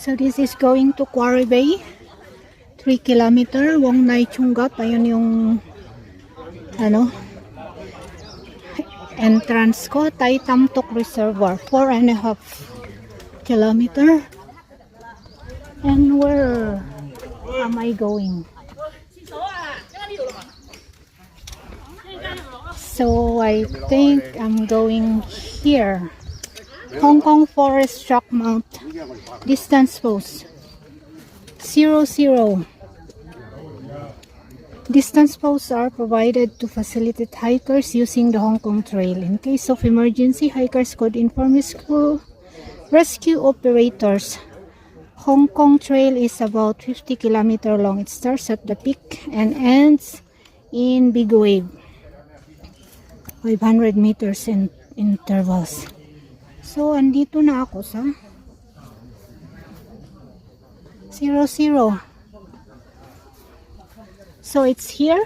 So this is going to Quarry Bay. 3 kilometer. Wong Nai Chunggap. Ayun yung entrance ko. Tai Tam Tok Reservoir. 4.5 kilometer. And where am I going? So I think I'm going here. Hong Kong Forest Track Mount. Distance post 00. Distance posts are provided to facilitate hikers using the Hong Kong Trail. In case of emergency, hikers could inform rescue operators. Hong Kong Trail is about 50 km long. It starts at the peak and ends in Big Wave. 500 meters in intervals. So, andito na ako sa 00. So, it's here.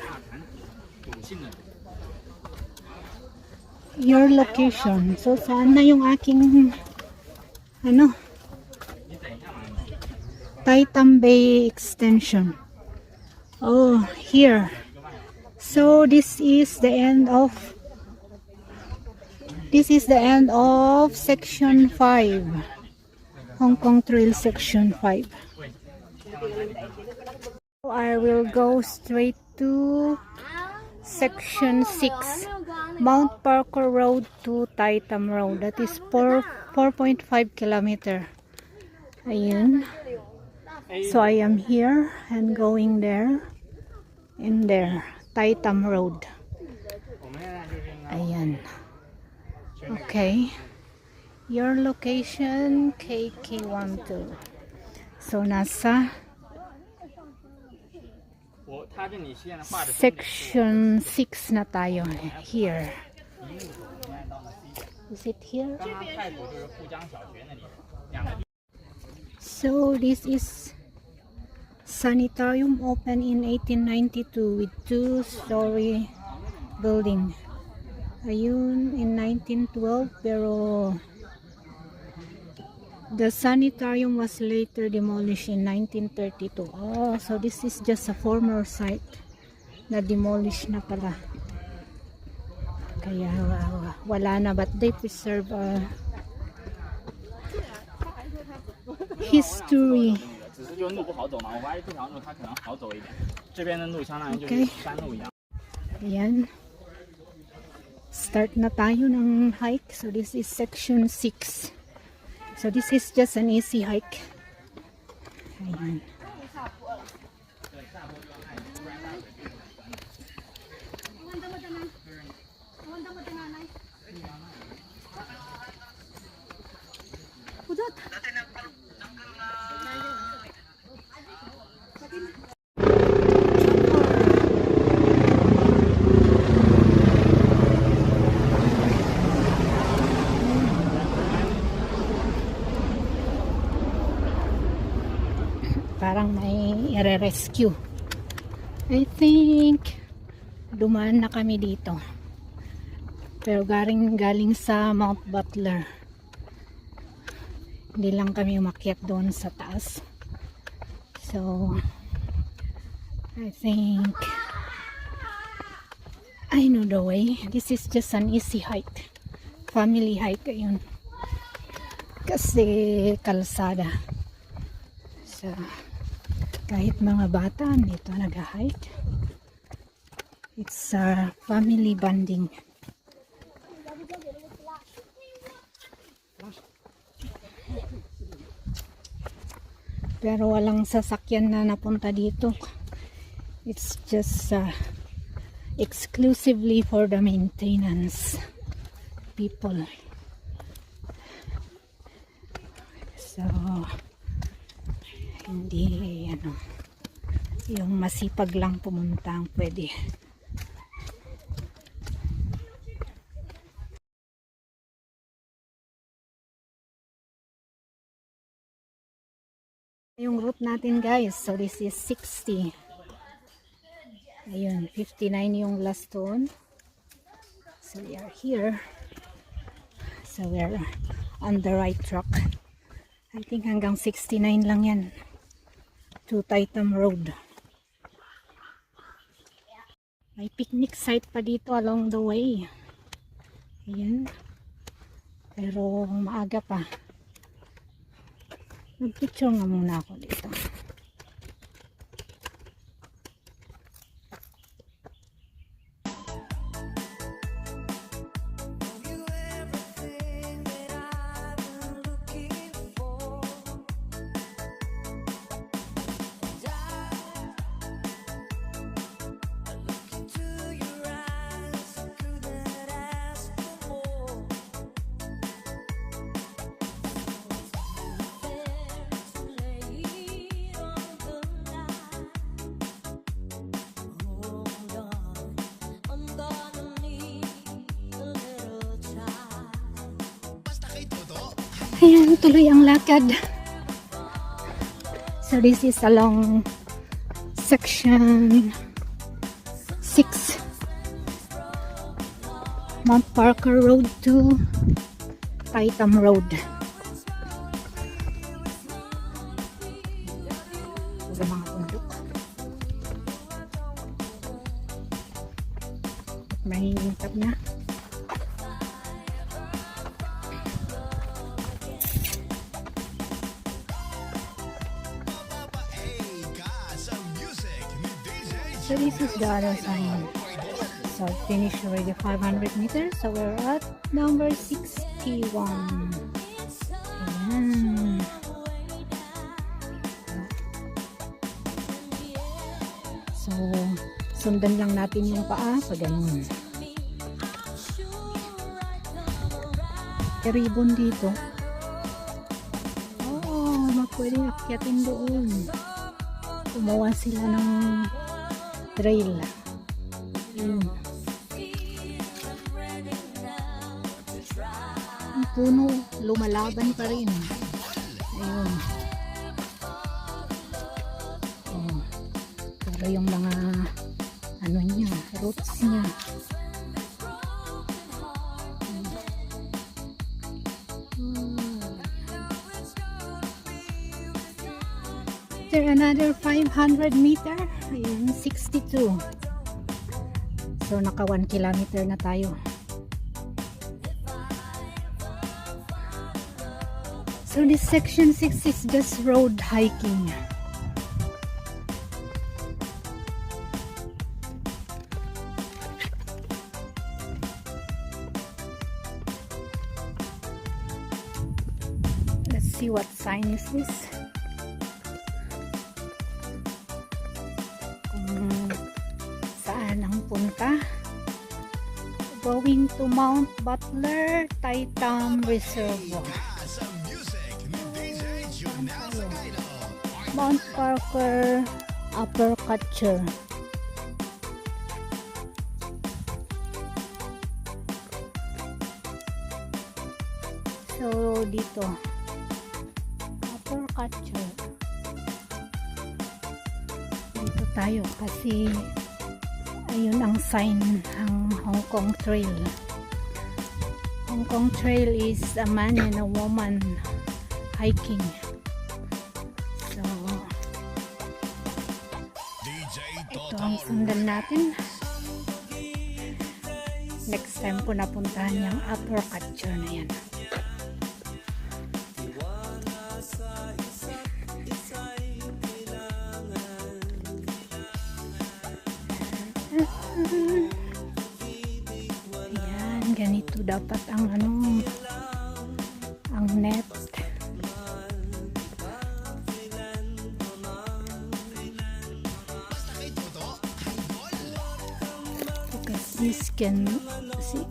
Your location. So, saan na yung aking Tai Tam Bay extension. Oh, here. So, this is the end of section 5. Hong Kong Trail section 5. I will go straight to section 6. Mount Parker Road to Tai Tam Road. That is 4.5 kilometer. Ayun. So I am here and going there and there. Tai Tam Road. Ayan. Okay. Your location KK12. So nasa section 6 na tayo here. Is it here? So this is sanitarium open in 1892 with 2-story building. Ayun, in 1912, pero the sanitarium was later demolished in 1932. Oh, so this is just a former site na demolished na pala. Kaya wala na, but they preserve history. Okay. Ayan. Start na tayo ng hike. So this is section 6. So this is just an easy hike. Ayan. Parang may i-rescue. I think dumaan na kami dito. Pero galing sa Mount Butler. Hindi lang kami umakyat doon sa taas. So I think I know the way. This is just an easy hike. Family hike yun. Kasi kalsada. So kahit mga bata dito nag-hike. It's family bonding. Pero walang sasakyan na napunta dito. It's just exclusively for the maintenance people. So hindi yung masipag lang pumunta ang pwede. Yung route natin guys, so this is 60. Ayun, 59 yung last one. So we are here. So we are on the right track. I think hanggang 69 lang yan. To Taitam Road. May picnic site pa dito along the way. Ayan. Pero maaga pa. Mag-picture nga muna ako dito. Ayan, tuloy ang lakad. So this is along section 6 Mount Parker Road to Taitam Road. Sa mga bundok. May intap na. So this is the other sign. So finish already 500 meters. So we're at number 61. Ayan. So sundan lang natin yung paa. So ganun. Ribbon dito. Oo, pwede akyatin doon. Gumawa sila ng trail. Ayun. Ang puno, lumalaban pa rin. Ayun. Oh. Pero yung mga ano niya, roots niya. After another 500 meter, ayun, 62. So naka 1 kilometer na tayo. So this section 6 is just road hiking. Let's see what sign is this. Saan ang punta? Going to Mount Butler, Taitam Reservoir. Mount Parker, Upper Catcher. So dito, Upper Catcher. Dito tayo kasi ayun ang sign ng Hong Kong Trail. Hong Kong Trail is a man and a woman hiking. So ito ang sundan natin. Next time ko napuntahan yung Upper Catcher na yan. Ayan, ganito dapat ang ang net. Because this can see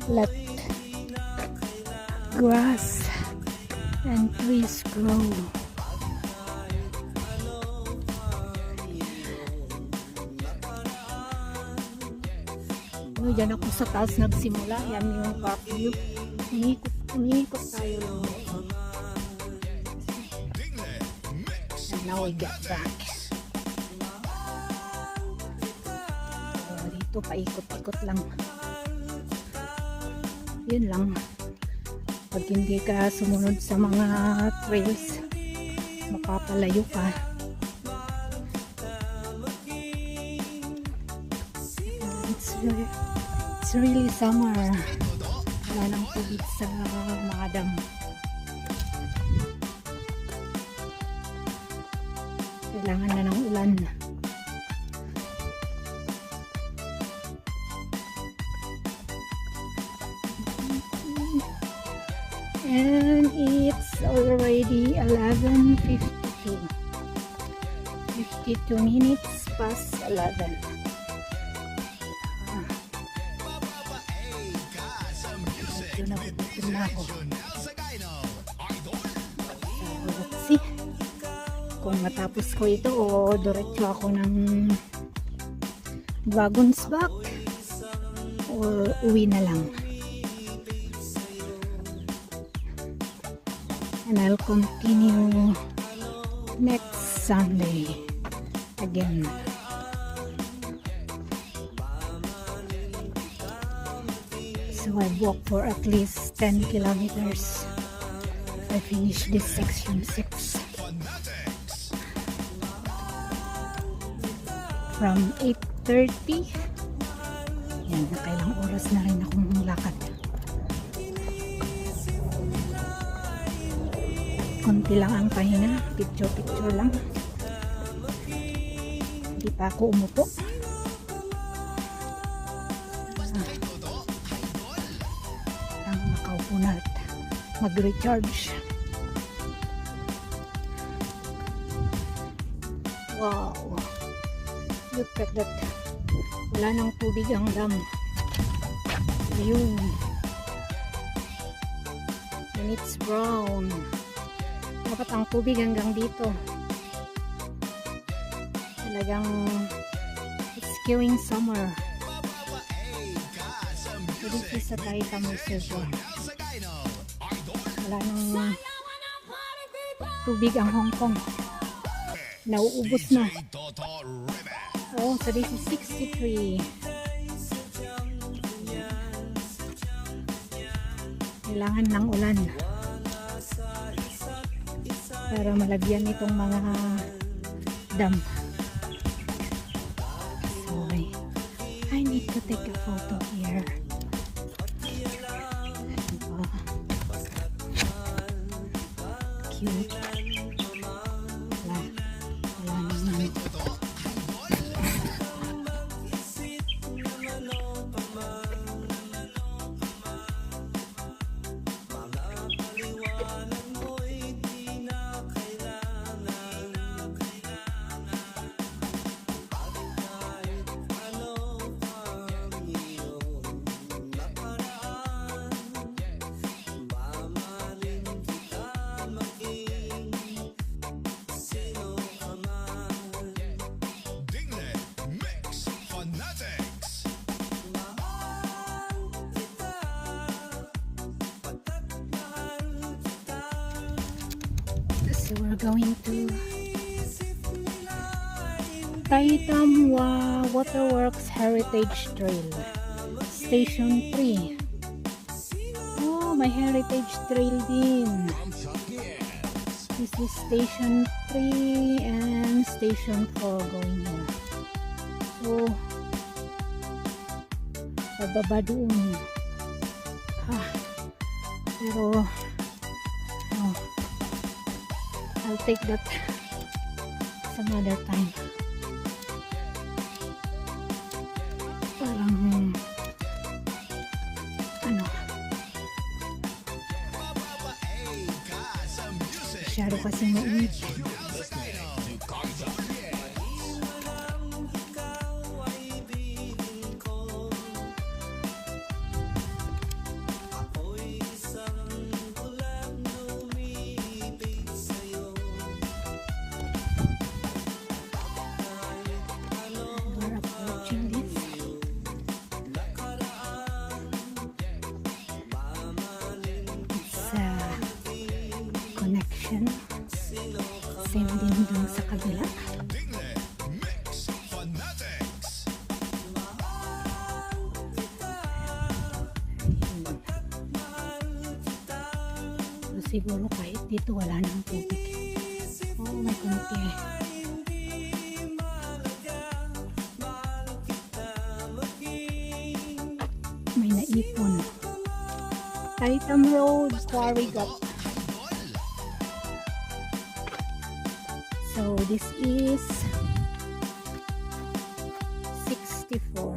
let grass and trees grow. Diyan ako sa taas nagsimula. Yan yung park view. Umiikot tayo lang. And now we get back. So, dito paikot-ikot lang. Yun lang. Pag hindi ka sumunod sa mga trails, mapapalayo ka. It's really summer. Wala nang tubig sa mga dam. Kailangan na ng ulan. And it's already 11:52. 52 minutes past 11. Ito na ako. Let's see kung matapos ko ito o diretso ako ng Wagons back or uwi na lang. And I'll continue next Sunday again. So I walk for at least 10 kilometers. I finish this section 6 from 8:30. Yan, nakailang oras na rin akong lakad. Konti lang ang pahinga, picture lang. Hindi pa ako umupo. Ang makaupo na at mag-recharge. Wow! Look at that. Wala nang tubig ang dam. Ayun. And it's brown. Dapat ang tubig hanggang dito. Talagang it's queuing summer. So this is sa Taitam Reservoir. Wala nang tubig ang Hong Kong. Nauubos na. Oh, so this is 63. Kailangan ng ulan para malagyan itong mga dam. So I need to take a photo here. Cute. Wala naman. So we're going to Taitam Waterworks Heritage Trail, Station 3. Oh, may Heritage Trail din. This is Station 3 and Station 4 going here. So, pababa doon. Pero, oh, I'll take that some other time. Parang ano, masyado kasi mainit. Connection. Same din dun sa kabila. siguro kahit dito wala nang tubig. Oh, may konti. May naipon. Taitam Road, Quarry Gap. So, this is 64.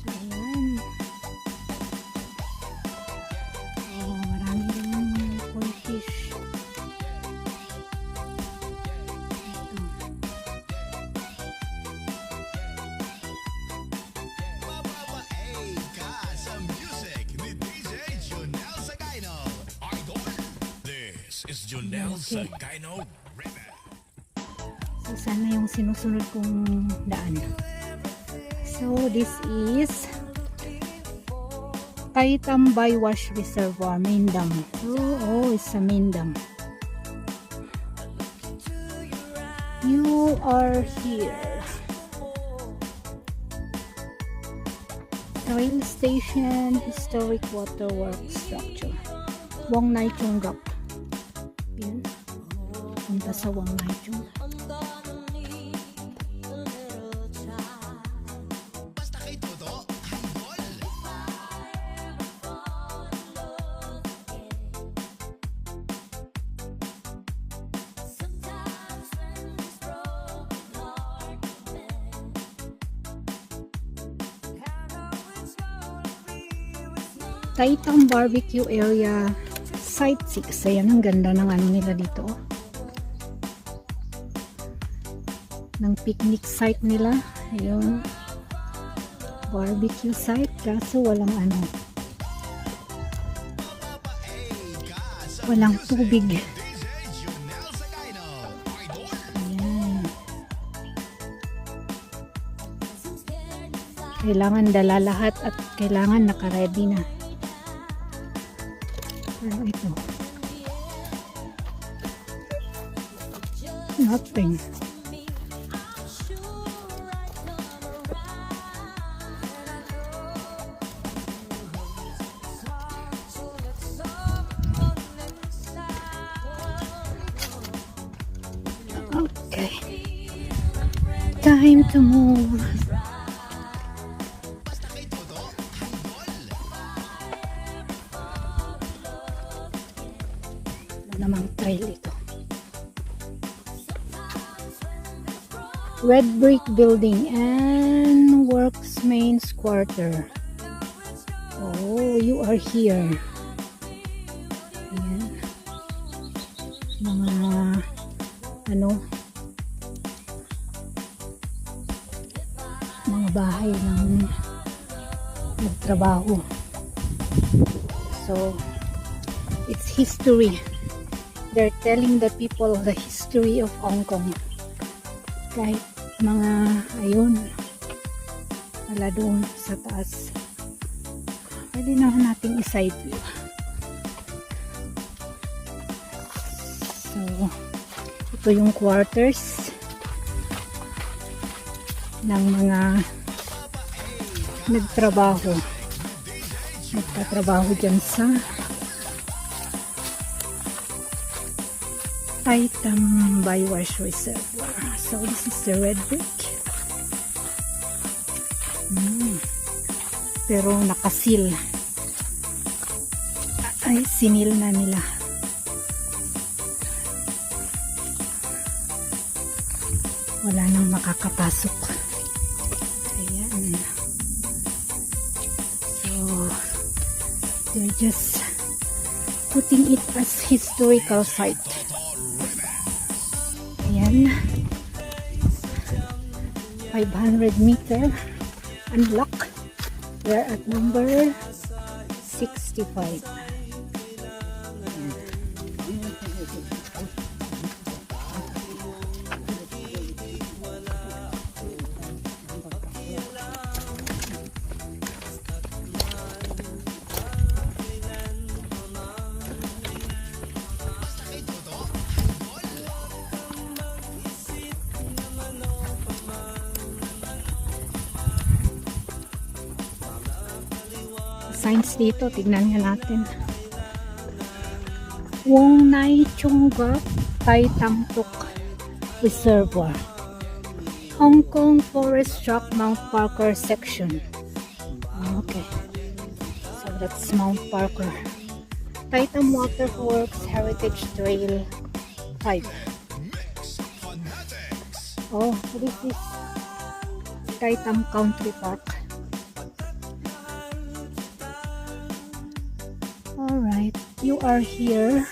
So, yan. Oh, marami rin koi fish. Ito. It's Junel Sagayno. So, sana yung sinusunod kong daan. So, this is Taitam Bywash Reservoir, main dam. Oh, it's a main dam. You are here. Rail station, historic waterworks structure. Wong Nai Chung Gap. Yan. Punta sa Wong Nai Chung. Taitam Barbecue Area Site 6. Ayan, ang ganda ng ano nila dito. Ng picnic site nila. Ayun. Barbecue site. Kaso walang ano. Walang tubig. Ayan. Kailangan dala lahat at kailangan naka-ready na. Pero ito, nothing. Okay, time to move. Namang trail ito. Red brick building and works mains quarter. Oh, you are here. Ayan. Mga ano, mga bahay ng nagtrabaho. So, it's history. They're telling the people the history of Hong Kong. Kahit mga, ayun, wala doon sa taas. Pwede na nating i-side view. So, ito yung quarters ng mga nagtrabaho. Nagtatrabaho dyan sa Taitam Bywash Reservoir. So, this is the red brick. Pero nakasil. Ay, sinil na nila. Wala nang makakapasok. Ayan. So, they're just putting it as historical site. Ayan. 500 meter unlock. We're at number 65. signs dito. Tignan nga natin. Wong Nai Chunga Tai Tam Tuk Reservoir, Hong Kong Forest Rock Mount Parker section. Okay, so that's Mount Parker. Tai Tam Waterworks Heritage Trail 5. Oh, this is Tai Tam Country Park. Alright, you are here.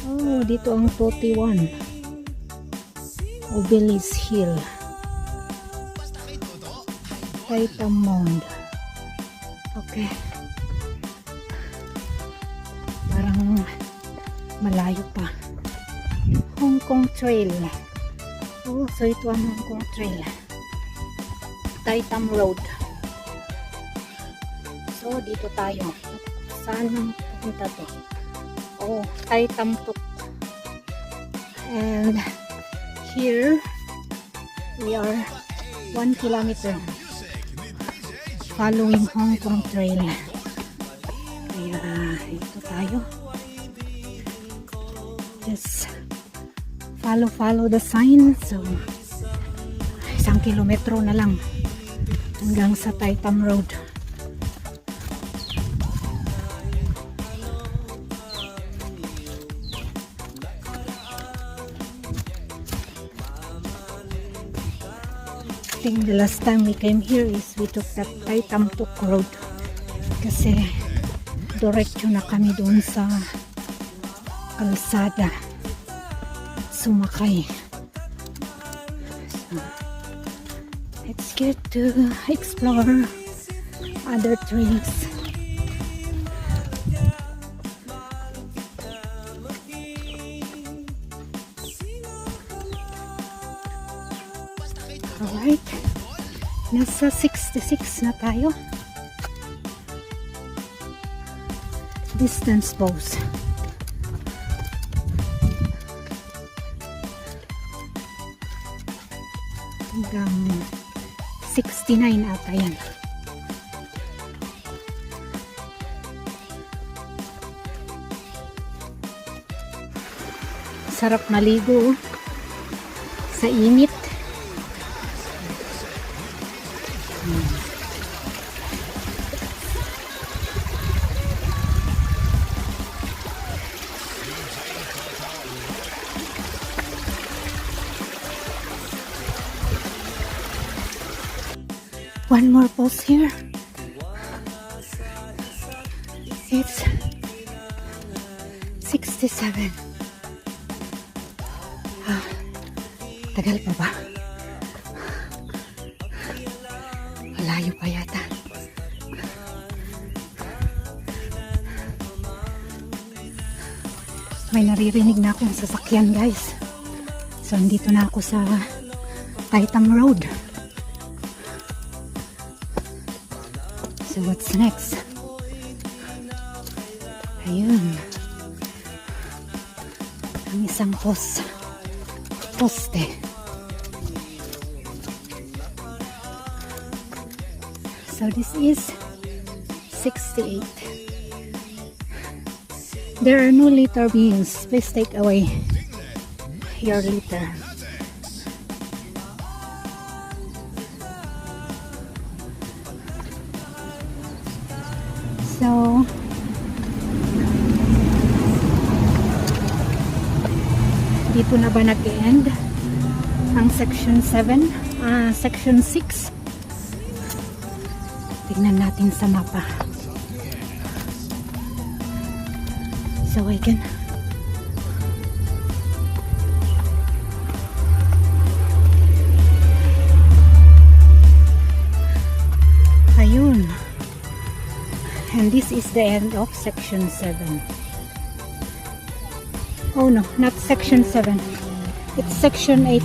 Oh, dito ang 41. Obelis Hill. Tai Tam Mound. Okay. Parang malayo pa. Hong Kong Trail. Oh, so ito ang Hong Kong Trail. Tai Tam Road. So, dito tayo. Saan ang pupunta to? Oh, Tai Tam Tuk. And here we are 1 kilometer following Hong Kong Trail. Kaya ito tayo. Just follow the sign. So 1 kilometro na lang hanggang sa Tai Tam Road. I think the last time we came here is we took that Tai Tam Tuk Road kasi diretso na kami doon sa kalsada sumakay. So, let's get to explore other trails. Alright, nasa 66 na tayo. Distance pose. Hanggang 69 ata yan. Sarap maligo sa init. One more pose here. It's 67. Tagal pa ba? Malayo pa yata. May naririnig na akong sasakyan, guys. So, andito na ako sa Tai Tam Road. So, what's next? Ayun. Ang isang poste. So, this is 68. There are no litter bins. Please take away your litter. So, dito na ba nag-end ang section 7? Section 6. Tignan natin sa mapa. So, again. Ayun. And this is the end of section 7. Oh no, not section 7. It's section 8.